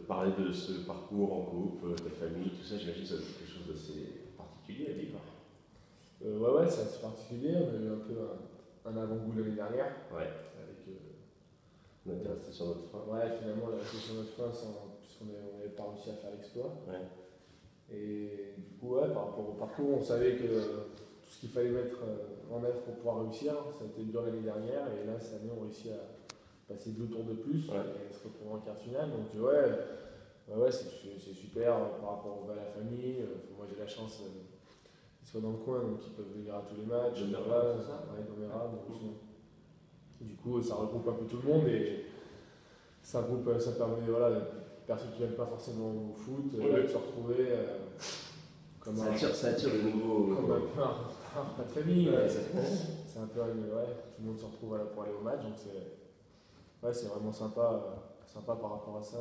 parler de ce parcours en couple, ta famille, tout ça, j'imagine que ça doit être quelque chose d'assez particulier à vivre. Ouais, c'est assez particulier. On a eu un peu un avant-goût l'année dernière. Ouais, Avec, on était resté sur notre fin. ouais, finalement, on a resté sur notre fin puisqu'on n'avait pas réussi à faire l'exploit. Ouais. Et du coup, ouais, par rapport au parcours, on savait que tout ce qu'il fallait mettre en œuvre pour pouvoir réussir, ça a été dur l'année dernière. Et là, cette année, on réussit à passer 2 tours de plus et se retrouver en quart finale. Donc, ouais, c'est super par rapport à la famille. Moi, j'ai la chance qu'ils soient dans le coin, donc ils peuvent venir à tous les matchs. Voilà, c'est ça. Ouais, du coup, ça regroupe un peu tout le monde et ça permet, voilà, personnes qui ne viennent pas forcément au foot, de se retrouver comme ça attire de nouveau. Comme un peu un repas de famille. C'est un peu, tout le monde se retrouve pour aller au match, donc c'est vraiment sympa par rapport à ça,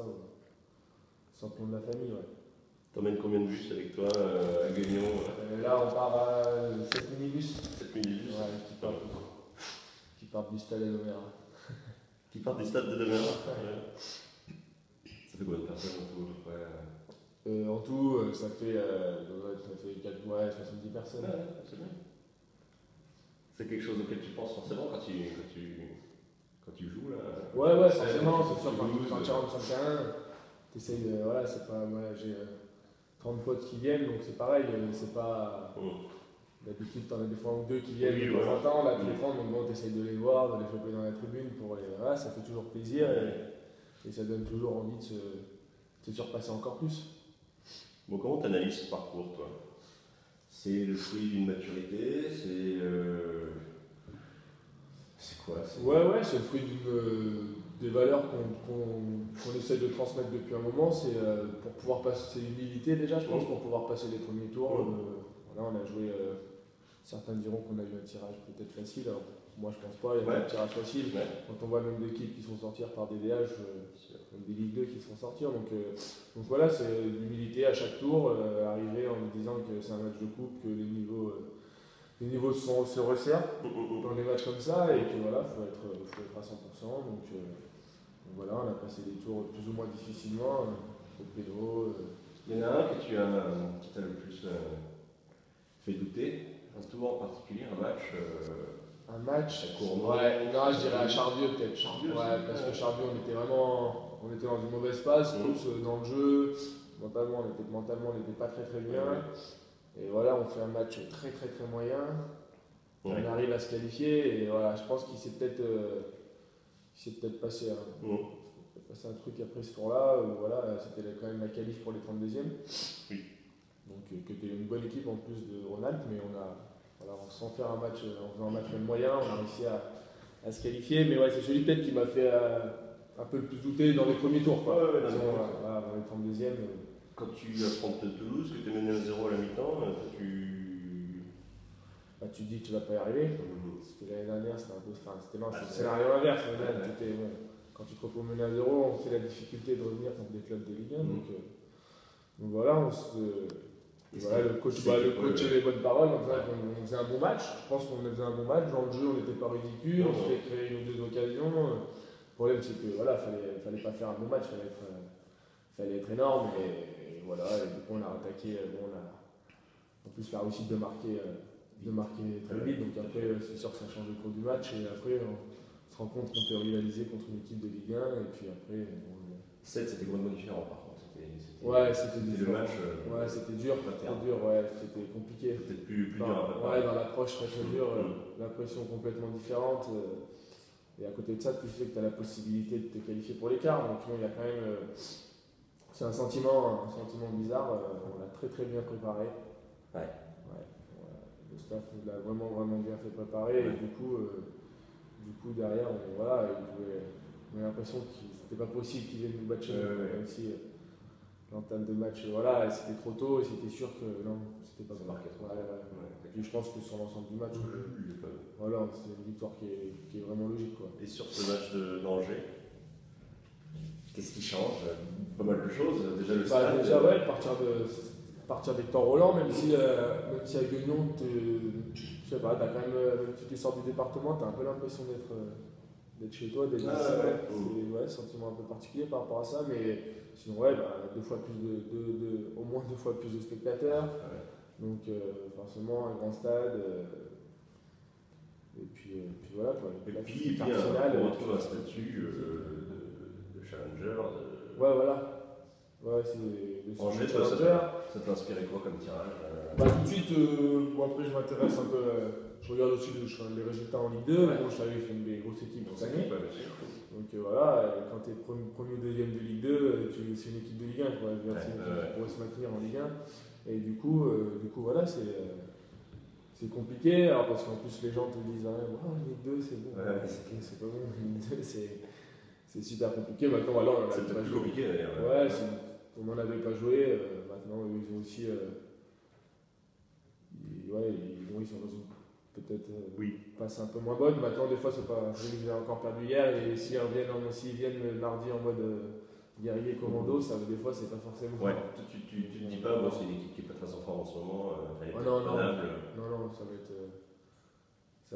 sans plan de la famille. Ouais. T'emmènes combien de bus avec toi à Guignon Là, on part à 7 minibus. 7 minibus Qui partent du stade de Doméra. Qui partent du stade de Doméra. Ça fait combien de personnes en tout à peu près En tout, ça fait 70 personnes. C'est bien. C'est quelque chose auquel tu penses forcément quand tu joues là. Ouais, forcément, c'est sûr, quand tu rentres sur le terrain, t'essayes de. Voilà, c'est pas. Moi, j'ai 30 potes qui viennent, donc c'est pareil, c'est pas. D'habitude, t'en as des fois ou deux qui viennent de temps en temps, là, tous les 30, donc bon, t'essayes de les voir, de les choper dans la tribune pour les. Voilà, ça fait toujours plaisir et ça donne toujours envie de se surpasser encore plus. Bon, comment t'analyses ce parcours, toi? C'est le fruit d'une maturité, c'est quoi? Ouais, c'est le fruit des valeurs qu'on essaie de transmettre depuis un moment. C'est pour pouvoir passer, c'est l'humilité déjà, je pense, pour pouvoir passer les premiers tours. Voilà, on a joué, certains diront qu'on a eu un tirage peut-être facile. Alors, moi, je pense pas, il y a pas de tirage facile. Quand on voit le nombre d'équipes qui sont sortir par des DH, même des Ligue 2 qui se font sortir. Donc voilà, c'est l'humilité à chaque tour, arriver en disant que c'est un match de coupe, que les niveaux se resserrent dans des matchs comme ça et que voilà, faut être à 100%. Donc voilà, on a passé des tours plus ou moins difficilement, au péno. Il y en a un qui t'a le plus fait douter, un tour en particulier, un match. Un match à Courneuve. Ouais, non, je dirais à Charvieux peut-être. Parce que Charvieux, on était dans une mauvaise passe, tous dans le jeu. Mentalement, on n'était pas très très bien. Et voilà, on fait un match très très très moyen. On arrive à se qualifier et voilà, je pense qu'il s'est peut-être passé un truc après ce tour-là. Voilà, c'était quand même la qualif pour les 32e. Oui. Donc, qui était une bonne équipe en plus de Rhône-Alpes, mais sans faire un match, en faisant un match moyen, on a réussi à se qualifier. Mais ouais, c'est celui peut-être qui m'a fait un peu le plus douter dans les premiers tours. Quoi. Dans les 32e. Quand tu affrontes Toulouse, que tu es mené à 0 à la mi-temps, tu te dis que tu vas pas y arriver. Parce que l'année dernière, c'était un peu. C'était le scénario inverse. Quand tu te retrouves mené à 0, on fait la difficulté de revenir contre des clubs de Ligue 1. Donc voilà, le coach avait les bonnes paroles, on faisait un bon match. Je pense qu'on faisait un bon match. Dans le jeu, on n'était pas ridicule, on s'était créé une ou deux occasions. Le problème, c'est que voilà, fallait pas faire un bon match, fallait être énorme. Et voilà, et du coup, on a rattaqué. On a en plus la réussite de marquer très vite. Donc après, c'est sûr que ça change le cours du match. Et après, on se rend compte qu'on peut rivaliser contre une équipe de Ligue 1. Et puis après. 7, c'était complètement différent par contre. C'était le match. C'était dur, c'était compliqué. Peut-être plus dur à préparer. Dans l'approche très dure, l'impression complètement différente. Et à côté de ça, tu sais que tu as la possibilité de te qualifier pour l'écart. Donc il y a quand même. C'est un sentiment bizarre. On l'a très très bien préparé. Le staff nous l'a vraiment vraiment bien fait préparer. Et du coup derrière, on a l'impression que c'était pas possible qu'ils viennent nous battre, même si l'entame de match, c'était trop tôt et c'était sûr que non, c'était pas bon. Et je pense que sur l'ensemble du match, c'est une victoire qui est vraiment logique. Quoi. Et sur ce match d'Angers, qu'est-ce qui change? Pas mal de choses. Déjà le stade. Partir des temps Roland, même si à Guignon, je sais pas, t'as quand même, même si tu sors du département, t'as un peu l'impression d'être chez toi, d'être ici. C'est un sentiment un peu particulier par rapport à ça, mais sinon, ouais, bah, au moins 2 fois plus de spectateurs. Donc, forcément, un grand stade. Et puis voilà, quoi. Et puis on retrouve un statut de challenger. Ouais, voilà. Ouais, c'est le Angers, challenger. Ça t'a inspiré quoi comme tirage Bah, tout de suite, bon, après, je m'intéresse un peu. Je regarde aussi les résultats en Ligue 2. Bon, je savais que c'est une des grosses équipes cette année. Donc voilà, quand tu es premier ou deuxième de Ligue 2, c'est une équipe de Ligue 1, quoi. C'est une équipe qui pourrait se maintenir en Ligue 1. Et du coup voilà, c'est compliqué. Alors, parce qu'en plus, les gens te disent Ligue 2, c'est bon. C'est pas bon. Ligue 2, c'est super compliqué. Maintenant, voilà, on en c'est pas plus joué. compliqué d'ailleurs. Ouais, on n'en avait pas joué. Maintenant, ils ont aussi. Ils sont dans une peut-être passe un peu moins bonne. Maintenant, des fois, c'est pas. J'ai encore perdu hier, et s'ils viennent mardi en mode guerrier commando, ça, des fois, c'est pas forcément. Ouais, tu te dis pas, c'est une équipe qui est pas très en forme en ce moment, elle est non, ça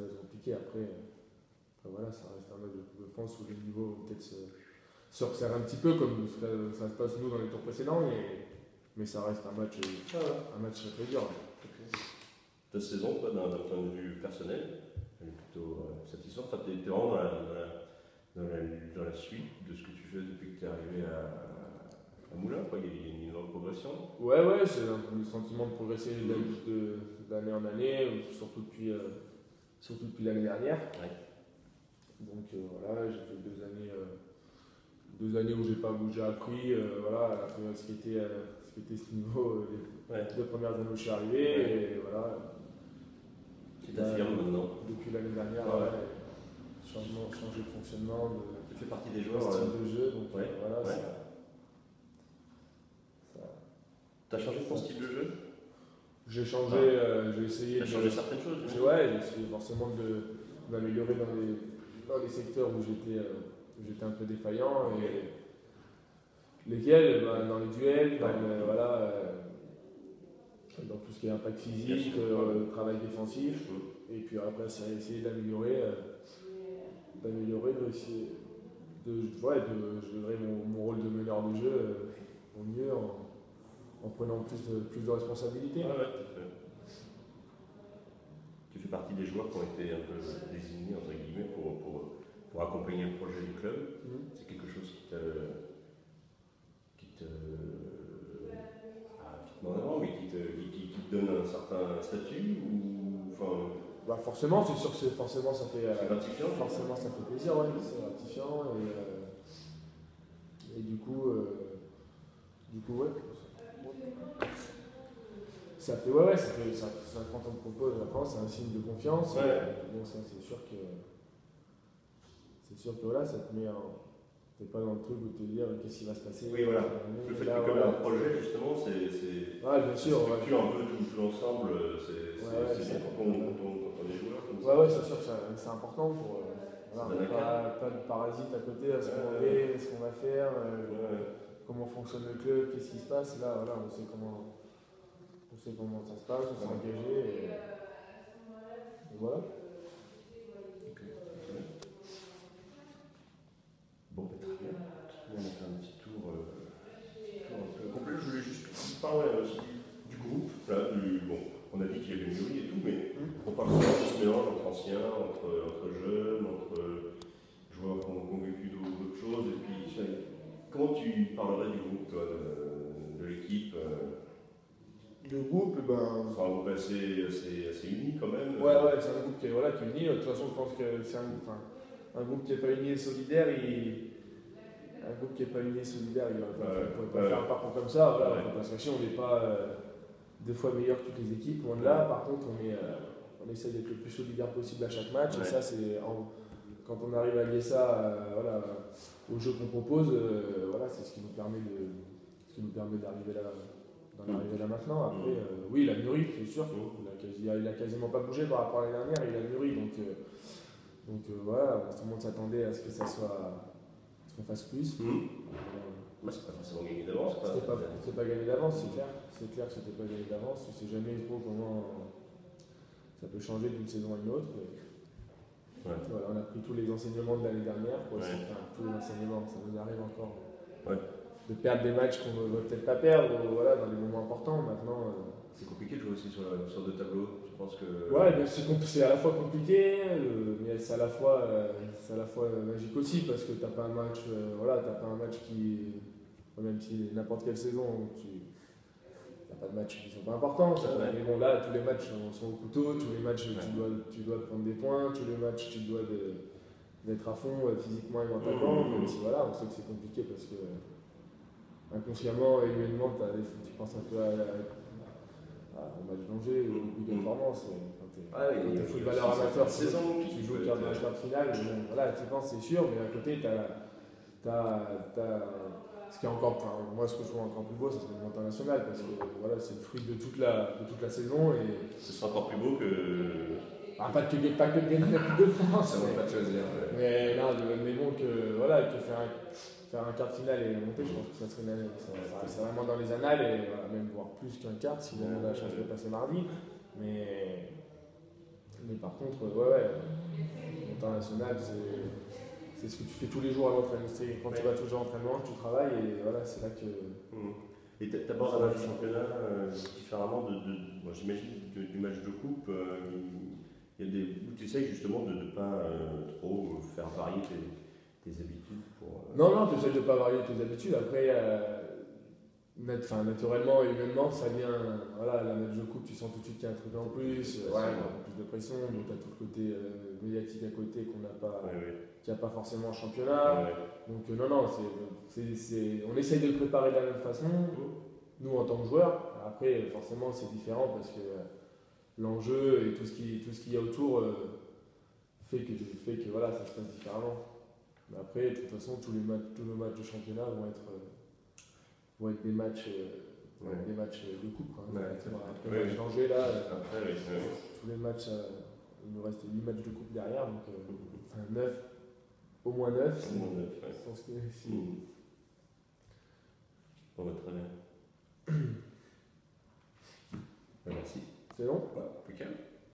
va être compliqué. Après voilà, ça reste un match, je pense, où le niveau peut-être se resserre un petit peu, comme ça se passe nous dans les tours précédents, mais ça reste un match très dur. Ta saison, toi, d'un point de vue personnel, elle est plutôt satisfaisante. Enfin, t'es vraiment dans la suite de ce que tu fais depuis que tu es arrivé à Moulins, quoi. Il y a une énorme progression. Ouais, c'est le sentiment de progresser d'année en année, surtout depuis l'année dernière. Ouais. Donc voilà, j'ai fait 2 années où j'ai appris, voilà, ce qui était ce niveau, les 2 premières années où je suis arrivé, et voilà. Tu t'affirmes maintenant. Depuis l'année dernière, changer de fonctionnement, tu fais partie des joueurs. Style de jeu, donc voilà. T'as changé ton style de jeu? J'ai changé, j'ai essayé. T'as changé certaines choses? J'ai essayé forcément de m'améliorer dans les secteurs où j'étais un peu défaillant. Et lesquels, dans les duels, dans tout ce qui est impact physique, travail défensif. Et puis après, c'est essayer d'améliorer, je donnerai mon rôle de meneur de jeu au mieux en prenant plus de responsabilités. Tout à fait. Tu fais partie des joueurs qui ont été un peu désignés, entre guillemets, pour accompagner le projet du club. C'est quelque chose qui te met en avant, mais qui te donne un certain statut forcément, c'est sûr que forcément ça fait. C'est gratifiant. Forcément, ça fait plaisir, c'est gratifiant. Et du coup, ça fait, quand on te propose la France, c'est un signe de confiance. Bon, ça, c'est sûr que voilà, ça te met t'es pas dans le truc où te dire qu'est-ce qui va se passer. Oui, voilà. Le fait que un projet, justement, c'est bien sûr, structure un peu tout l'ensemble, c'est bien quand on est joueur. C'est sûr que c'est important pour. Pas de parasite à côté, à ce qu'on va faire, comment fonctionne le club, qu'est-ce qui se passe. Là, voilà, on sait comment ça se passe, on s'est engagé. Et voilà. Bon, très bien. On a fait un petit tour un peu complet. Je voulais juste parler aussi du groupe. Là, on a dit qu'il y avait une jury et tout, mais on parle souvent de ce mélange entre anciens, entre jeunes, entre joueurs qui ont vécu d'autres choses. Et puis, comment tu parlerais du groupe, toi, de l'équipe Le groupe, c'est un groupe assez uni quand même. C'est un groupe qui est uni. De toute façon, je pense que c'est un groupe qui n'est pas uni et solidaire. Un groupe qui n'est pas uni et solidaire, il ne pourrait pas faire un parcours comme ça. Parce que on n'est pas 2 fois meilleur que toutes les équipes. Loin de là, par contre, on essaie d'être le plus solidaire possible à chaque match. Et ça, quand on arrive à lier ça au jeu qu'on propose, c'est ce qui nous permet d'arriver là maintenant. Après, il a mûri, c'est sûr. Il a quasiment pas bougé par rapport à l'année dernière, il a mûri. Donc tout le monde s'attendait à ce que qu'on fasse plus. C'est pas forcément gagné d'avance. C'est pas gagné d'avance, c'est clair. C'est clair que c'était pas gagné d'avance. Tu sais jamais trop comment ça peut changer d'une saison à une autre. Ouais. Voilà, on a pris tous les enseignements de l'année dernière, quoi, Ouais. enfin, tous les enseignements, ça nous arrive encore Ouais. de perdre des matchs qu'on ne veut peut-être pas perdre, voilà, dans les moments importants. Maintenant, C'est compliqué de jouer aussi sur deux tableaux. Je pense que. ouais, ben c'est à la fois compliqué, mais c'est à la fois, magique aussi, parce que t'as pas un match, voilà, t'as pas un match qui, même si n'importe quelle saison, t'as pas de matchs qui sont pas importants. Ouais. Mais bon, là, tous les matchs sont au couteau, tous les matchs, Ouais. tu dois prendre des points, tous les matchs, tu dois d'être à fond physiquement et mentalement, même si voilà, on sait que c'est compliqué parce que inconsciemment et humainement, tu penses un peu au match d'Angers, obligatoirement. Quand t'es footballeur amateur, tu joues le quart de la finale, voilà, tu penses, c'est sûr, mais à côté, ce qui est encore, enfin, moi, ce que je trouve encore plus beau, c'est le montant national, parce que voilà, c'est le fruit de toute la saison. Et ce sera encore plus beau que. pas que de gagner la Coupe de France. Ça va pas te choisir. Mais non, mais bon, voilà, que faire un quart de finale et monter, je pense que ça serait c'est vraiment dans les annales, et voilà, même voire plus qu'un quart si on a la chance de passer mardi. Mais par contre, ouais, le montant national, c'est ce que tu fais tous les jours à l'entraînement. C'est quand tu vas tous les jours à l'entraînement, tu travailles, et voilà, c'est là que. Et tu abordes un match de championnat différemment moi, j'imagine du match de coupe. Il y a des où tu essayes justement de ne pas trop faire varier tes habitudes pour. Non, tu essaies de ne pas varier tes habitudes. Après, naturellement et humainement, ça vient. Voilà, la match de coupe, tu sens tout de suite qu'il y a un truc en plus. Ouais, plus de pression. Donc, tu as tout le côté médiatique à côté qu'on n'a pas. Qu'il n'y a pas forcément en championnat. Donc, non, on essaye de le préparer de la même façon, nous en tant que joueurs. Après, forcément, c'est différent parce que l'enjeu et tout ce qu'il y a autour fait que voilà, ça se passe différemment. Mais après, de toute façon, tous nos matchs de championnat vont être des matchs, de coupe. Après le match d'Angers, là, tous les matchs, il nous reste 8 matchs de coupe derrière, donc 9, au moins 9. Je pense que si. Bon, très bien. Merci. C'est bon? Impeccable.